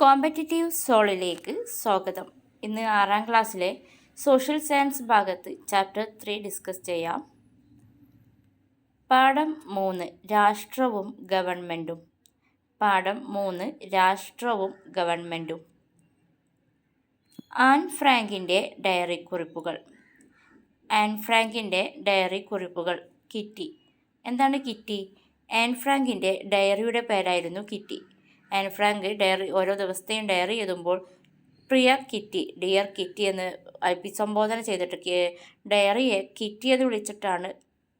Competitive സോളിലേക്ക് സ്വാഗതം. ഇന്ന് 6ാം ക്ലാസ്സിലെ സോഷ്യൽ സയൻസ് ഭാഗത്ത് ചാപ്റ്റർ 3 ഡിസ്കസ് ചെയ്യാം. പാഠം 3 രാഷ്ട്രവും ഗവൺമെൻറ്റും. പാഠം 3 രാഷ്ട്രവും ഗവൺമെൻറ്റും. ആൻ ഫ്രാങ്കിൻ്റെ ഡയറി കുറിപ്പുകൾ. ആൻ ഫ്രാങ്കിൻ്റെ ഡയറി കുറിപ്പുകൾ. കിറ്റി. എന്താണ് കിറ്റി? ആൻ ഫ്രാങ്കിൻ്റെ ഡയറിയുടെ പേരായിരുന്നു കിറ്റി. ആൻ ഫ്രാങ്ക് ഡയറി ഓരോ ദിവസത്തെയും ഡയറി എഴുതുമ്പോൾ പ്രിയ കിറ്റി, ഡിയർ കിറ്റി എന്ന് അഭിസംബോധന ചെയ്തിട്ട് ഡയറിയെ കിറ്റി എന്ന് വിളിച്ചിട്ടാണ്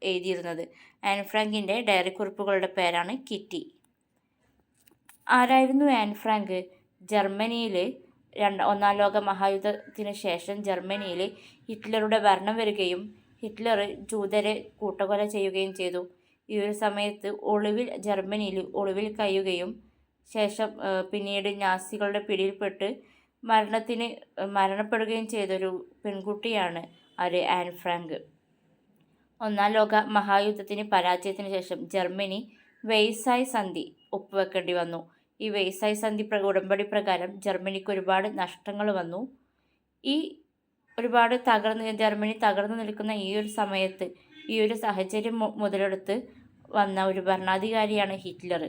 എഴുതിയിരുന്നത്. ആൻ ഫ്രാങ്കിൻ്റെ ഡയറി കുറിപ്പുകളുടെ പേരാണ് കിറ്റി. ആരായിരുന്നു ആൻ ഫ്രാങ്ക്? ജർമ്മനിയിൽ ഒന്നാം ലോക മഹായുദ്ധത്തിന് ശേഷം ജർമ്മനിയിൽ ഹിറ്റ്ലറുടെ ഭരണം വരികയും ഹിറ്റ്ലർ ജൂതരെ കൂട്ടക്കൊല ചെയ്യുകയും ചെയ്തു. ഈ ഒരു സമയത്ത് ജർമ്മനിയിൽ ഒളിവിൽ കഴിയുകയും ശേഷം പിന്നീട് നാസികളുടെ പിടിയിൽപ്പെട്ട് മരണപ്പെടുകയും ചെയ്തൊരു പെൺകുട്ടിയാണ് ആൻ ഫ്രാങ്ക്. ഒന്നാം ലോക മഹായുദ്ധത്തിന് പരാജയത്തിന് ശേഷം ജർമ്മനി വെയ്സായ് സന്ധി ഒപ്പുവെക്കേണ്ടി വന്നു. ഈ വെയ്സായ് സന്ധി ഉടമ്പടി പ്രകാരം ജർമ്മനിക്ക് ഒരുപാട് നഷ്ടങ്ങൾ വന്നു. ജർമ്മനി തകർന്നു നിൽക്കുന്ന ഈ ഒരു സമയത്ത് ഈ ഒരു സാഹചര്യം മുതലെടുത്ത് വന്ന ഒരു ഭരണാധികാരിയാണ് ഹിറ്റ്ലർ.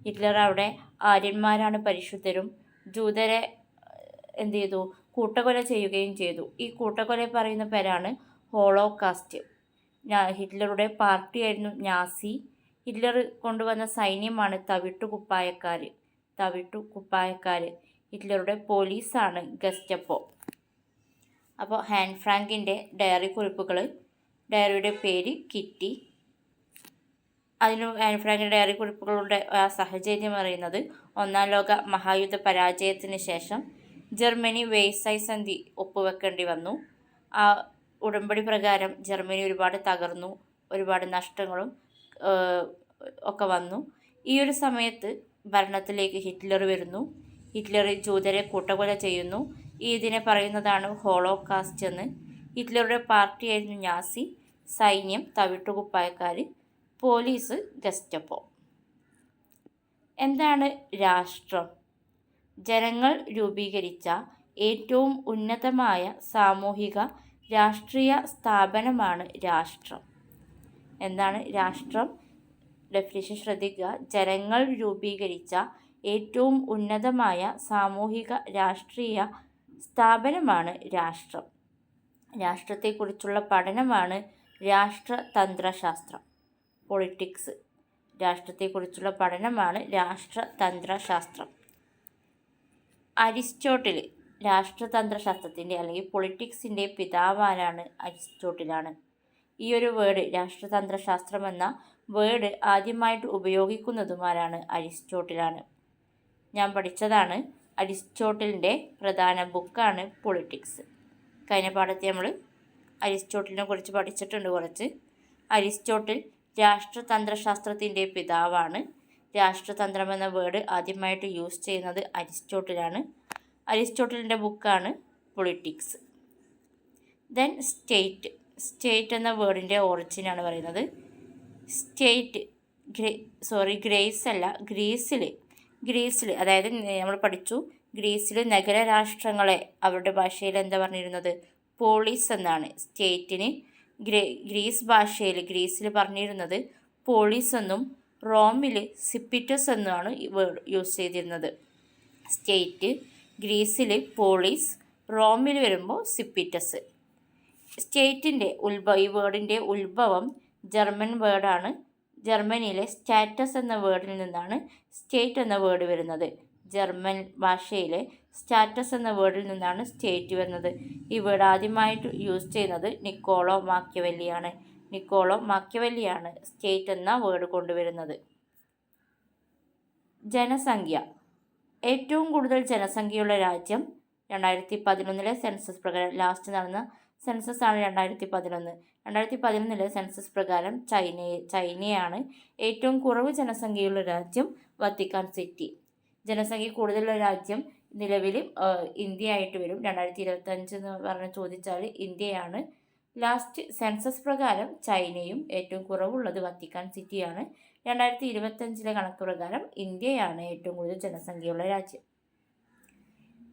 ഹിറ്റ്ലർ അവിടെ ആര്യന്മാരാണ് പരിശുദ്ധരും, ജൂതരെ എന്ത് ചെയ്തു? കൂട്ടക്കൊല ചെയ്യുകയും ചെയ്തു. ഈ കൂട്ടക്കൊല പറയുന്ന പേരാണ് ഹോളോകാസ്റ്റ്. ഹിറ്റ്ലറുടെ പാർട്ടിയായിരുന്നു നാസി. ഹിറ്റ്ലർ കൊണ്ടുവന്ന സൈന്യമാണ് തവിട്ടുകുപ്പായക്കാർ. ഹിറ്റ്ലറുടെ പോലീസാണ് ഗസ്റ്റപ്പോ. അപ്പോൾ ആൻ ഫ്രാങ്കിൻ്റെ ഡയറി കുറിപ്പുകൾ. ഡയറിയുടെ പേര് കിറ്റി. ആൻ ഫ്രാങ്കിൻ്റെ ഡയറി കുറിപ്പുകളുടെ സാഹചര്യം അറിയുന്നത് ഒന്നാം ലോക മഹായുദ്ധ പരാജയത്തിന് ശേഷം ജർമ്മനി വെയ്സായ് സന്ധി ഒപ്പുവെക്കേണ്ടി വന്നു. ആ ഉടമ്പടി പ്രകാരം ജർമ്മനി ഒരുപാട് തകർന്നു, ഒരുപാട് നഷ്ടങ്ങളും ഒക്കെ വന്നു. ഈ ഒരു സമയത്ത് ഭരണത്തിലേക്ക് ഹിറ്റ്ലർ വരുന്നു. ഹിറ്റ്ലർ ജൂതരെ കൂട്ടക്കൊല ചെയ്യുന്നു. ഇതിനെ പറയുന്നതാണ് ഹോളോകാസ്റ്റ് എന്ന്. ഹിറ്റ്ലറുടെ പാർട്ടിയായിരുന്നു നാസി, സൈന്യം തവിട്ടുകുപ്പായക്കാർ, പോലീസ് ഗസ്റ്റപ്പോ. എന്താണ് രാഷ്ട്രം? ജനങ്ങൾ രൂപീകരിച്ച ഏറ്റവും ഉന്നതമായ സാമൂഹിക രാഷ്ട്രീയ സ്ഥാപനമാണ് രാഷ്ട്രം. എന്താണ് രാഷ്ട്രം? ഡെഫിനിഷൻ ശ്രദ്ധിക്കുക. ജനങ്ങൾ രൂപീകരിച്ച ഏറ്റവും ഉന്നതമായ സാമൂഹിക രാഷ്ട്രീയ സ്ഥാപനമാണ് രാഷ്ട്രം. രാഷ്ട്രത്തെക്കുറിച്ചുള്ള പഠനമാണ് രാഷ്ട്രതന്ത്രശാസ്ത്രം, പൊളിറ്റിക്സ്. രാഷ്ട്രത്തെക്കുറിച്ചുള്ള പഠനമാണ് രാഷ്ട്രതന്ത്രശാസ്ത്രം. അരിസ്റ്റോട്ടിൽ രാഷ്ട്രതന്ത്രശാസ്ത്രത്തിൻ്റെ അല്ലെങ്കിൽ പൊളിറ്റിക്സിൻ്റെ പിതാവാണ് അരിസ്റ്റോട്ടിലാണ്. ഈ ഒരു വേർഡ് രാഷ്ട്രതന്ത്രശാസ്ത്രം എന്ന വേർഡ് ആദ്യമായിട്ട് ഉപയോഗിക്കുന്നതുമാരാണ് അരിസ്റ്റോട്ടിലാണ്. ഞാൻ പഠിച്ചതാണ്. അരിസ്റ്റോട്ടിലിൻ്റെ പ്രധാന ബുക്കാണ് പൊളിറ്റിക്സ്. കഴിഞ്ഞ പാഠത്തിൽ നമ്മൾ അരിസ്റ്റോട്ടിലിനെ കുറിച്ച് പഠിച്ചിട്ടുണ്ട് കുറച്ച്. അരിസ്റ്റോട്ടിൽ രാഷ്ട്രതന്ത്രശാസ്ത്രത്തിൻ്റെ പിതാവാണ്. രാഷ്ട്രതന്ത്രം എന്ന വേർഡ് ആദ്യമായിട്ട് യൂസ് ചെയ്യുന്നത് അരിസ്റ്റോട്ടിലാണ്. അരിസ്റ്റോട്ടിലിൻ്റെ ബുക്കാണ് പൊളിറ്റിക്സ്. ദെൻ സ്റ്റേറ്റ് എന്ന വേർഡിൻ്റെ ഒറിജിനാണ് പറയുന്നത്. ഗ്രീസിൽ അതായത് നമ്മൾ പഠിച്ചു, ഗ്രീസിൽ നഗരരാഷ്ട്രങ്ങളെ അവരുടെ ഭാഷയിൽ എന്താ പറഞ്ഞിരുന്നത്? പോളിസ് എന്നാണ്. സ്റ്റേറ്റിന് ഗ്രീസിൽ പറഞ്ഞിരുന്നത് പോളിസ് എന്നും റോമിൽ സിപ്പിറ്റസ് എന്നുമാണ് ഈ വേർഡ് യൂസ് ചെയ്തിരുന്നത്. സ്റ്റേറ്റ് ഗ്രീസിൽ പോളിസ്, റോമിൽ വരുമ്പോൾ സിപ്പിറ്റസ്. സ്റ്റേറ്റിൻ്റെ ഈ വേർഡിൻ്റെ ഉത്ഭവം ജർമ്മൻ വേർഡാണ്. ജർമ്മനിയിലെ സ്റ്റാറ്റസ് എന്ന വേർഡിൽ നിന്നാണ് സ്റ്റേറ്റ് എന്ന വേർഡ് വരുന്നത്. ജർമ്മൻ ഭാഷയിലെ സ്റ്റാറ്റസ് എന്ന വേർഡിൽ നിന്നാണ് സ്റ്റേറ്റ് വരുന്നത്. ഈ വേർഡ് ആദ്യമായിട്ട് യൂസ് ചെയ്യുന്നത് നിക്കോളോ മാക്കിയവെല്ലിയാണ് സ്റ്റേറ്റ് എന്ന വേർഡ് കൊണ്ടുവരുന്നത്. ജനസംഖ്യ. ഏറ്റവും കൂടുതൽ ജനസംഖ്യയുള്ള രാജ്യം 2011 സെൻസസ് പ്രകാരം, ലാസ്റ്റ് നടന്ന സെൻസസ് ആണ് 2011. 2011 സെൻസസ് പ്രകാരം ചൈനയാണ്. ഏറ്റവും കുറവ് ജനസംഖ്യയുള്ള രാജ്യം വത്തിക്കാൻ സിറ്റി. ജനസംഖ്യ കൂടുതലുള്ള രാജ്യം നിലവിൽ ഇന്ത്യ ആയിട്ട് വരും. 2025 എന്ന് പറഞ്ഞ് ചോദിച്ചാൽ ഇന്ത്യയാണ്. ലാസ്റ്റ് സെൻസസ് പ്രകാരം ചൈനയും, ഏറ്റവും കുറവുള്ളത് വത്തിക്കാൻ സിറ്റിയാണ്. 2025 കണക്ക് പ്രകാരം ഇന്ത്യയാണ് ഏറ്റവും കൂടുതൽ ജനസംഖ്യയുള്ള രാജ്യം.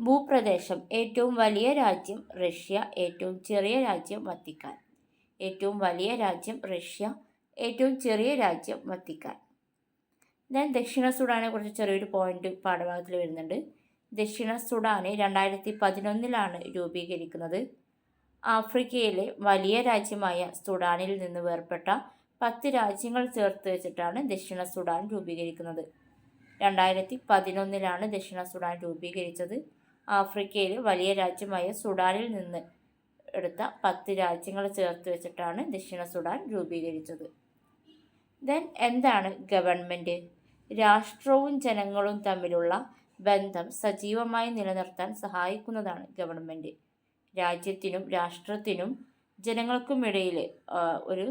ഭൂപ്രദേശം ഏറ്റവും വലിയ രാജ്യം റഷ്യ, ഏറ്റവും ചെറിയ രാജ്യം വത്തിക്കാൻ. ഏറ്റവും വലിയ രാജ്യം റഷ്യ, ഏറ്റവും ചെറിയ രാജ്യം വത്തിക്കാൻ. ദെൻ ദക്ഷിണ സുഡാനെ കുറിച്ച് ചെറിയൊരു പോയിന്റ് പാഠഭാഗത്തിൽ വരുന്നുണ്ട്. ദക്ഷിണ സുഡാന് 2011 രൂപീകരിക്കുന്നത്. ആഫ്രിക്കയിലെ വലിയ രാജ്യമായ സുഡാനിൽ നിന്ന് വേർപെട്ട 10 രാജ്യങ്ങൾ ചേർത്ത് വെച്ചിട്ടാണ് ദക്ഷിണ സുഡാൻ രൂപീകരിക്കുന്നത്. 2011 ദക്ഷിണ സുഡാൻ രൂപീകരിച്ചത്. ആഫ്രിക്കയിലെ വലിയ രാജ്യമായ സുഡാനിൽ നിന്ന് എടുത്ത 10 രാജ്യങ്ങൾ ചേർത്ത് വെച്ചിട്ടാണ് ദക്ഷിണ സുഡാൻ രൂപീകരിച്ചത്. ദെൻ എന്താണ് ഗവൺമെൻറ്? രാഷ്ട്രവും ജനങ്ങളും തമ്മിലുള്ള ബന്ധം സജീവമായി നിലനിർത്താൻ സഹായിക്കുന്നതാണ് ഗവൺമെൻറ്. രാജ്യത്തിനും രാഷ്ട്രത്തിനും ജനങ്ങൾക്കുമിടയിൽ ഒരു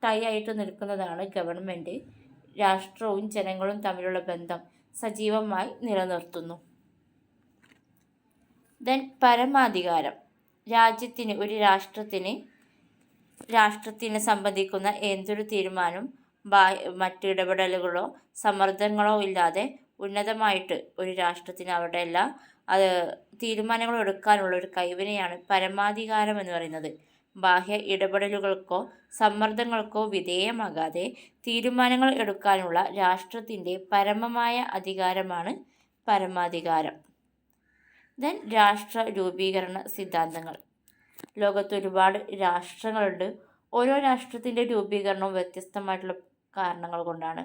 ടൈ ആയിട്ട് നിൽക്കുന്നതാണ് ഗവൺമെൻറ്. രാഷ്ട്രവും ജനങ്ങളും തമ്മിലുള്ള ബന്ധം സജീവമായി നിലനിർത്തുന്നു. ദെൻ പരമാധികാരം. രാജ്യത്തിന് ഒരു രാഷ്ട്രത്തിന് സംബന്ധിക്കുന്ന എന്തൊരു തീരുമാനം മറ്റു ഇടപെടലുകളോ സമ്മർദ്ദങ്ങളോ ഇല്ലാതെ ഉന്നതമായിട്ട് ഒരു രാഷ്ട്രത്തിന് അവരുടെ എല്ലാ തീരുമാനങ്ങൾ എടുക്കാനുള്ള ഒരു കഴിവിനെയാണ് പരമാധികാരം എന്ന് പറയുന്നത്. ബാഹ്യ ഇടപെടലുകൾക്കോ സമ്മർദ്ദങ്ങൾക്കോ വിധേയമാകാതെ തീരുമാനങ്ങൾ എടുക്കാനുള്ള രാഷ്ട്രത്തിൻ്റെ പരമമായ അധികാരമാണ് പരമാധികാരം. ദെൻ രാഷ്ട്ര രൂപീകരണ സിദ്ധാന്തങ്ങൾ. ലോകത്ത് ഒരുപാട് രാഷ്ട്രങ്ങളുണ്ട്. ഓരോ രാഷ്ട്രത്തിൻ്റെ രൂപീകരണവും വ്യത്യസ്തമായിട്ടുള്ള കാരണങ്ങൾ കൊണ്ടാണ്.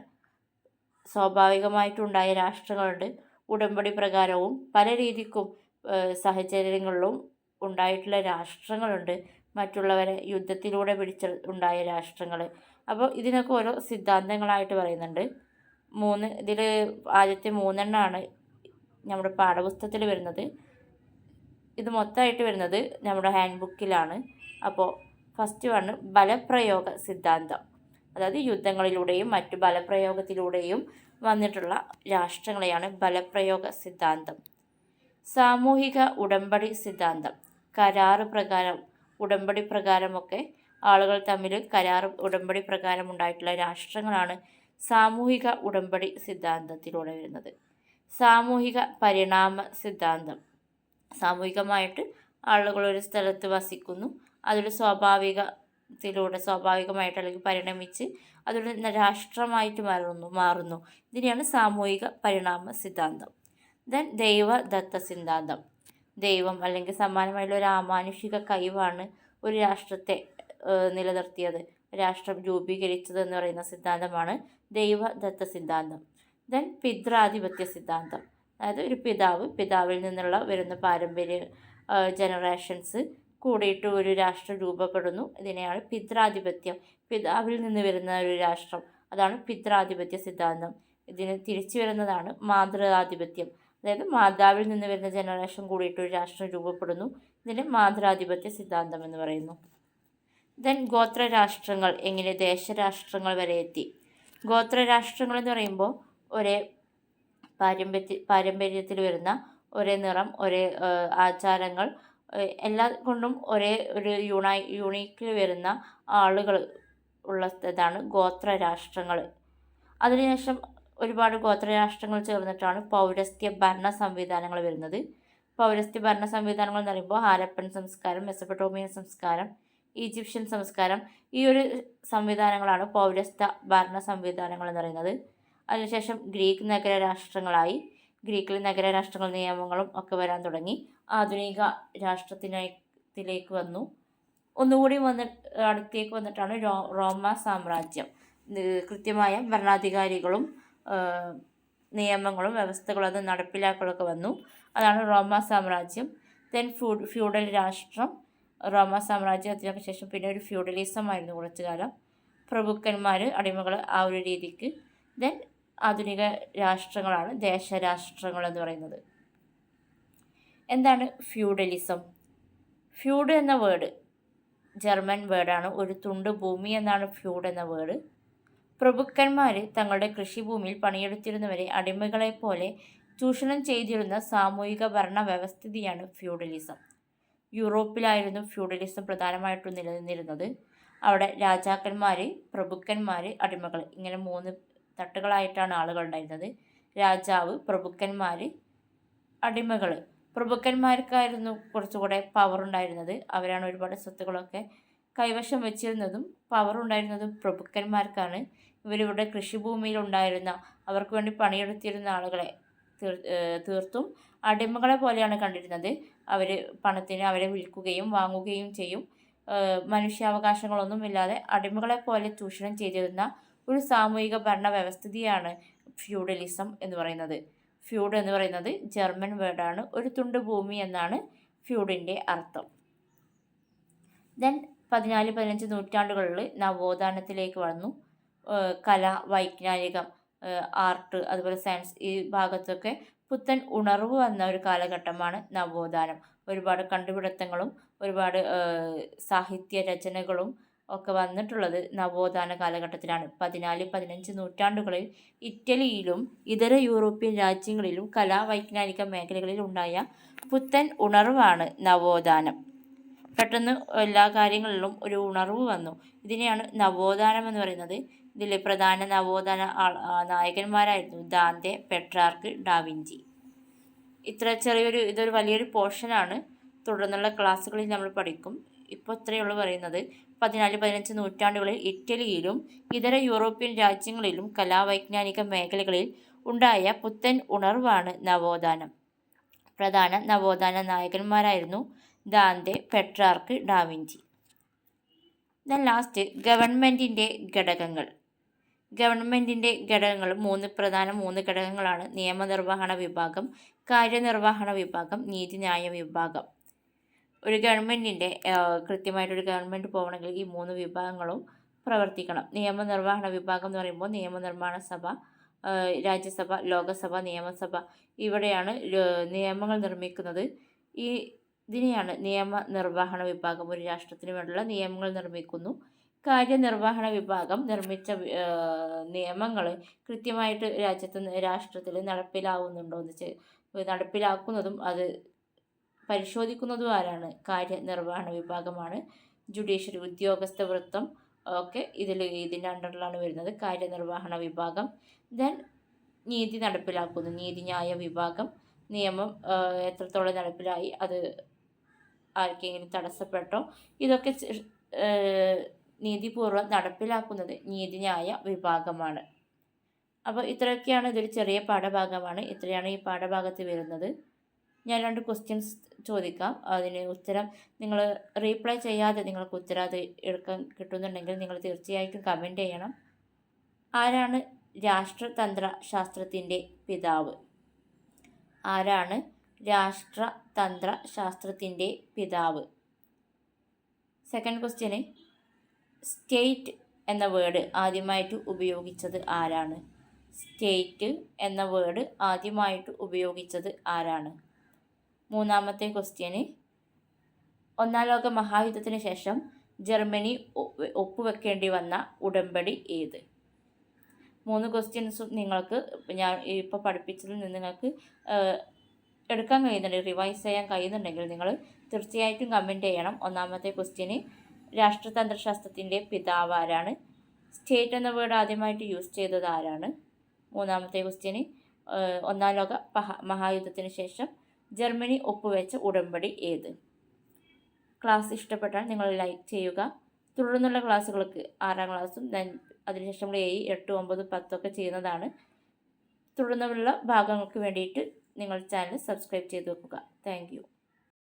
സ്വാഭാവികമായിട്ടുണ്ടായ രാഷ്ട്രങ്ങളുണ്ട്. ഉടമ്പടി പ്രകാരവും പല രീതിക്കും സാഹചര്യങ്ങളിലും ഉണ്ടായിട്ടുള്ള രാഷ്ട്രങ്ങളുണ്ട്. മറ്റുള്ളവരെ യുദ്ധത്തിലൂടെ ഉണ്ടായ രാഷ്ട്രങ്ങൾ. അപ്പോൾ ഇതിനൊക്കെ ഓരോ സിദ്ധാന്തങ്ങളായിട്ട് പറയുന്നുണ്ട്. ഇതിൽ ആദ്യത്തെ 3 നമ്മുടെ പാഠപുസ്തകത്തിൽ വരുന്നത്. ഇത് മൊത്തമായിട്ട് വരുന്നത് നമ്മുടെ ഹാൻഡ് ബുക്കിലാണ്. അപ്പോൾ ഫസ്റ്റ് ബലപ്രയോഗ സിദ്ധാന്തം. അതായത് യുദ്ധങ്ങളിലൂടെയും മറ്റു ബലപ്രയോഗത്തിലൂടെയും വന്നിട്ടുള്ള രാഷ്ട്രങ്ങളെയാണ് ബലപ്രയോഗ സിദ്ധാന്തം. സാമൂഹിക ഉടമ്പടി സിദ്ധാന്തം. കരാറ് പ്രകാരം, ഉടമ്പടി പ്രകാരമൊക്കെ ആളുകൾ തമ്മിൽ ഉടമ്പടി പ്രകാരം ഉണ്ടായിട്ടുള്ള രാഷ്ട്രങ്ങളാണ് സാമൂഹിക ഉടമ്പടി സിദ്ധാന്തത്തിലൂടെ വരുന്നത്. സാമൂഹിക പരിണാമ സിദ്ധാന്തം. സാമൂഹികമായിട്ട് ആളുകൾ ഒരു സ്ഥലത്ത് വസിക്കുന്നു. അതൊരു സ്വാഭാവികമായിട്ട് അല്ലെങ്കിൽ പരിണമിച്ച് അതൊരു രാഷ്ട്രമായിട്ട് മാറുന്നു. ഇതിനെയാണ് സാമൂഹിക പരിണാമ സിദ്ധാന്തം. ദെൻ ദൈവദത്ത സിദ്ധാന്തം. ദൈവം അല്ലെങ്കിൽ സമാനമായുള്ള ഒരു അമാനുഷിക കഴിവാണ് ഒരു രാഷ്ട്രത്തെ നിലനിർത്തിയത്, രാഷ്ട്രം രൂപീകരിച്ചത് എന്ന് പറയുന്ന സിദ്ധാന്തമാണ് ദൈവദത്ത സിദ്ധാന്തം. ദെൻ പിതൃാധിപത്യ സിദ്ധാന്തം. അതായത് ഒരു പിതാവിൽ നിന്നുള്ള വരുന്ന പാരമ്പര്യ ജനറേഷൻസ് കൂടിയിട്ട് ഒരു രാഷ്ട്രം രൂപപ്പെടുന്നു. ഇതിനെയാണ് പിതൃാധിപത്യം. പിതാവിൽ നിന്ന് വരുന്ന ഒരു രാഷ്ട്രം, അതാണ് പിതൃാധിപത്യ സിദ്ധാന്തം. ഇതിന് തിരിച്ചു വരുന്നതാണ് മാതൃാധിപത്യം. അതായത് മാതാവിൽ നിന്ന് വരുന്ന ജനറേഷൻ കൂടിയിട്ട് ഒരു രാഷ്ട്രം രൂപപ്പെടുന്നു. ഇതിന് മാതൃാധിപത്യ സിദ്ധാന്തം എന്ന് പറയുന്നു. ദെൻ ഗോത്രരാഷ്ട്രങ്ങൾ എങ്ങനെ ദേശരാഷ്ട്രങ്ങൾ വരെ എത്തി? ഗോത്രരാഷ്ട്രങ്ങൾ എന്ന് പറയുമ്പോൾ ഒരേ പാരമ്പര്യത്തിൽ വരുന്ന ഒരേ നിറം, ഒരേ ആചാരങ്ങൾ, എല്ലാ കൊണ്ടും ഒരേ ഒരു യൂണീക്കിൽ വരുന്ന ആളുകൾ ഉള്ള ഇതാണ് ഗോത്രരാഷ്ട്രങ്ങൾ. അതിനുശേഷം ഒരുപാട് ഗോത്രരാഷ്ട്രങ്ങൾ ചേർന്നിട്ടാണ് പൗരസ്ത്യ ഭരണ സംവിധാനങ്ങൾ വരുന്നത്. പൗരസ്ത്യ ഭരണ സംവിധാനങ്ങൾ എന്ന് പറയുമ്പോൾ ഹാരപ്പൻ സംസ്കാരം, മെസപ്പൊട്ടോമിയൻ സംസ്കാരം, ഈജിപ്ഷ്യൻ സംസ്കാരം, ഈ ഒരു സംവിധാനങ്ങളാണ് പൗരസ്ത്യ ഭരണ സംവിധാനങ്ങൾ എന്ന് പറയുന്നത്. അതിനുശേഷം ഗ്രീക്ക് നഗരരാഷ്ട്രങ്ങളായി. ഗ്രീക്കിൽ നഗരരാഷ്ട്രങ്ങൾ നിയമങ്ങളും ഒക്കെ വരാൻ തുടങ്ങി. ആധുനിക രാഷ്ട്രത്തിലേക്ക് വന്നു. ഒന്നുകൂടി അടുത്തേക്ക് വന്നിട്ടാണ് റോമ സാമ്രാജ്യം. കൃത്യമായ ഭരണാധികാരികളും നിയമങ്ങളും വ്യവസ്ഥകളും അത് നടപ്പിലാക്കലൊക്കെ വന്നു. അതാണ് റോമ സാമ്രാജ്യം. ദെൻ ഫ്യൂഡൽ രാഷ്ട്രം. റോമ സാമ്രാജ്യത്തിനൊക്കെ ശേഷം പിന്നെ ഒരു ഫ്യൂഡലിസം ആയിരുന്നു കുറച്ചു കാലം. പ്രഭുക്കന്മാർ, അടിമകൾ, ആ ഒരു രീതിക്ക്. ദെൻ ആധുനിക രാഷ്ട്രങ്ങളാണ് ദേശരാഷ്ട്രങ്ങൾ എന്ന് പറയുന്നത്. എന്താണ് ഫ്യൂഡലിസം? ഫ്യൂഡ് എന്ന വേർഡ് ജർമ്മൻ വേർഡാണ്. ഒരു തുണ്ട് ഭൂമി എന്നാണ് ഫ്യൂഡ് എന്ന വേർഡ്. പ്രഭുക്കന്മാർ തങ്ങളുടെ കൃഷിഭൂമിയിൽ പണിയെടുത്തിരുന്നവരെ അടിമകളെപ്പോലെ ചൂഷണം ചെയ്തിരുന്ന സാമൂഹിക ഭരണ വ്യവസ്ഥിതിയാണ് ഫ്യൂഡലിസം. യൂറോപ്പിലായിരുന്നു ഫ്യൂഡലിസം പ്രധാനമായിട്ടും നിലനിന്നിരുന്നത്. അവിടെ രാജാക്കന്മാർ, പ്രഭുക്കന്മാർ, അടിമകൾ, ഇങ്ങനെ 3 തട്ടുകളായിട്ടാണ് ആളുകൾ ഉണ്ടായിരുന്നത്. രാജാവ്, പ്രഭുക്കന്മാർ, അടിമകൾ. പ്രഭുക്കന്മാർക്കായിരുന്നു കുറച്ചുകൂടെ പവർ ഉണ്ടായിരുന്നത്. അവരാണ് ഒരുപാട് സ്വത്തുകളൊക്കെ കൈവശം വെച്ചിരുന്നതും പവർ ഉണ്ടായിരുന്നതും പ്രഭുക്കന്മാർക്കാണ്. ഇവരിവിടെ കൃഷിഭൂമിയിൽ ഉണ്ടായിരുന്ന അവർക്ക് വേണ്ടി പണിയെടുത്തിരുന്ന ആളുകളെ തീർത്തും അടിമകളെ പോലെയാണ് കണ്ടിരുന്നത്. അവർ പണത്തിന് അവരെ വിൽക്കുകയും വാങ്ങുകയും ചെയ്യും. മനുഷ്യാവകാശങ്ങളൊന്നുമില്ലാതെ അടിമകളെ പോലെ ചൂഷണം ചെയ്തിരുന്ന ഒരു സാമൂഹിക ഭരണ വ്യവസ്ഥിതിയാണ് ഫ്യൂഡലിസം എന്ന് പറയുന്നത്. ഫ്യൂഡ് എന്ന് പറയുന്നത് ജർമ്മൻ വേർഡാണ്. ഒരു തുണ്ട് ഭൂമി എന്നാണ് ഫ്യൂഡിൻ്റെ അർത്ഥം. ദെൻ 14-15 നൂറ്റാണ്ടുകളിൽ നവോത്ഥാനത്തിലേക്ക് വന്നു. കല, വൈജ്ഞാനികം, ആർട്ട്, അതുപോലെ സയൻസ്, ഈ ഭാഗത്തൊക്കെ പുത്തൻ ഉണർവ് വന്ന ഒരു കാലഘട്ടമാണ് നവോത്ഥാനം. ഒരുപാട് കണ്ടുപിടുത്തങ്ങളും ഒരുപാട് സാഹിത്യ രചനകളും ഒക്കെ വന്നിട്ടുള്ളത് നവോത്ഥാന കാലഘട്ടത്തിലാണ്. 14-15 നൂറ്റാണ്ടുകളിൽ ഇറ്റലിയിലും ഇതര യൂറോപ്യൻ രാജ്യങ്ങളിലും കലാവൈജ്ഞാനിക മേഖലകളിൽ ഉണ്ടായ പുത്തൻ ഉണർവാണ് നവോത്ഥാനം. പെട്ടെന്ന് എല്ലാ കാര്യങ്ങളിലും ഒരു ഉണർവ് വന്നു. ഇതിനെയാണ് നവോത്ഥാനം എന്ന് പറയുന്നത്. ഇതിൽ പ്രധാന നവോത്ഥാന നായകന്മാരായിരുന്നു ദാന്തെ, പെട്രാർക്ക്, ഡാവിഞ്ചി. ഇതൊരു വലിയൊരു പോർഷനാണ്. തുടർന്നുള്ള ക്ലാസ്സുകളിൽ നമ്മൾ പഠിക്കും. ഇപ്പോൾ ഇത്രയുള്ളൂ പറയുന്നത്. 14-15 നൂറ്റാണ്ടുകളിൽ ഇറ്റലിയിലും ഇതര യൂറോപ്യൻ രാജ്യങ്ങളിലും കലാവൈജ്ഞാനിക മേഖലകളിൽ ഉണ്ടായ പുത്തൻ ഉണർവാണ് നവോത്ഥാനം. പ്രധാന നവോത്ഥാന നായകന്മാരായിരുന്നു Dante, Petrarch, da Vinci. Then last ഗവൺമെൻറ്റിൻ്റെ ഘടകങ്ങൾ. ഗവൺമെൻറ്റിൻ്റെ ഘടകങ്ങൾ പ്രധാന മൂന്ന് ഘടകങ്ങളാണ്: നിയമനിർവഹണ വിഭാഗം, കാര്യനിർവഹണ വിഭാഗം, നീതിന്യായ വിഭാഗം. ഒരു ഗവൺമെൻറ്റിൻ്റെ കൃത്യമായിട്ടൊരു ഗവൺമെൻറ് പോകണമെങ്കിൽ ഈ 3 വിഭാഗങ്ങളും പ്രവർത്തിക്കണം. നിയമനിർവഹണ വിഭാഗം എന്ന് പറയുമ്പോൾ നിയമനിർമ്മാണ സഭ, രാജ്യസഭ, ലോകസഭ, നിയമസഭ, ഇവിടെയാണ് നിയമങ്ങൾ നിർമ്മിക്കുന്നത്. ഇതിനെയാണ് നിയമനിർവഹണ വിഭാഗം. ഒരു രാഷ്ട്രത്തിന് വേണ്ടിയുള്ള നിയമങ്ങൾ നിർമ്മിക്കുന്നു. കാര്യനിർവഹണ വിഭാഗം നിർമ്മിച്ച നിയമങ്ങൾ കൃത്യമായിട്ട് രാഷ്ട്രത്തിൽ നടപ്പിലാവുന്നുണ്ടോ എന്ന് നടപ്പിലാക്കുന്നതും അത് പരിശോധിക്കുന്നതും ആരാണ്? കാര്യനിർവഹണ വിഭാഗമാണ്. ജുഡീഷ്യറി, ഉദ്യോഗസ്ഥ വൃത്തം ഒക്കെ ഇതിൻ്റെ അണ്ടറിലാണ് വരുന്നത്, കാര്യനിർവഹണ വിഭാഗം. ദെൻ നീതി നടപ്പിലാക്കുന്നു, നീതിന്യായ വിഭാഗം. നിയമം എത്രത്തോളം നടപ്പിലായി, അത് ആർക്കെങ്കിലും തടസ്സപ്പെട്ടോ, ഇതൊക്കെ നീതിപൂർവ്വം നടപ്പിലാക്കുന്നത് നീതിന്യായ വിഭാഗമാണ്. അപ്പോൾ ഇത്രയൊക്കെയാണ്. ഇതൊരു ചെറിയ പാഠഭാഗമാണ്. ഇത്രയാണ് ഈ പാഠഭാഗത്ത് വരുന്നത്. ഞാൻ 2 ക്വസ്റ്റ്യൻസ് ചോദിക്കാം. അതിന് ഉത്തരം നിങ്ങൾ റീപ്ലൈ ചെയ്യാതെ നിങ്ങൾക്ക് ഉത്തരം അത് എടുക്കാൻ കിട്ടുന്നുണ്ടെങ്കിൽ നിങ്ങൾ തീർച്ചയായിട്ടും കമൻറ്റ് ചെയ്യണം. ആരാണ് രാഷ്ട്രതന്ത്ര ശാസ്ത്രത്തിൻ്റെ പിതാവ്? ആരാണ് രാഷ്ട്രതന്ത്ര ശാസ്ത്രത്തിൻ്റെ പിതാവ്? സെക്കൻഡ് ക്വസ്റ്റ്യന്, സ്റ്റേറ്റ് എന്ന വേർഡ് ആദ്യമായിട്ട് ഉപയോഗിച്ചത് ആരാണ്? സ്റ്റേറ്റ് എന്ന വേർഡ് ആദ്യമായിട്ട് ഉപയോഗിച്ചത് ആരാണ്? മൂന്നാമത്തെ ക്വസ്റ്റ്യന്, ഒന്നാം ലോക മഹായുദ്ധത്തിന് ശേഷം ജർമ്മനി ഒപ്പുവെക്കേണ്ടി വന്ന ഉടമ്പടി ഏത്? 3 ക്വസ്റ്റ്യൻസും നിങ്ങൾക്ക് ഞാൻ ഇപ്പോൾ പഠിപ്പിച്ചതിൽ നിന്ന് നിങ്ങൾക്ക് എടുക്കാൻ കഴിയുന്നുണ്ടെങ്കിൽ, റിവൈസ് ചെയ്യാൻ കഴിയുന്നുണ്ടെങ്കിൽ നിങ്ങൾ തീർച്ചയായിട്ടും കമൻറ്റ് ചെയ്യണം. ഒന്നാമത്തെ ക്വസ്റ്റ്യന്, രാഷ്ട്രതന്ത്രശാസ്ത്രത്തിൻ്റെ പിതാവ് ആരാണ്? സ്റ്റേറ്റ് എന്ന വേർഡ് ആദ്യമായിട്ട് യൂസ് ചെയ്തത് ആരാണ്? മൂന്നാമത്തെ ക്വസ്റ്റ്യന്, ഒന്നാം ലോക മഹായുദ്ധത്തിന് ശേഷം ജർമ്മനി ഒപ്പുവെച്ച ഉടമ്പടി ഏത്? ക്ലാസ് ഇഷ്ടപ്പെട്ടാൽ നിങ്ങൾ ലൈക്ക് ചെയ്യുക. തുടർന്നുള്ള ക്ലാസ്സുകൾക്ക് 6ാം ക്ലാസ്സും അതിനുശേഷം 7, 8, 9, 10 ഒക്കെ ചെയ്യുന്നതാണ്. തുടർന്നുള്ള ഭാഗങ്ങൾക്ക് വേണ്ടിയിട്ട് നിങ്ങൾ ചാനൽ സബ്സ്ക്രൈബ് ചെയ്ത് വെക്കുക. Thank you.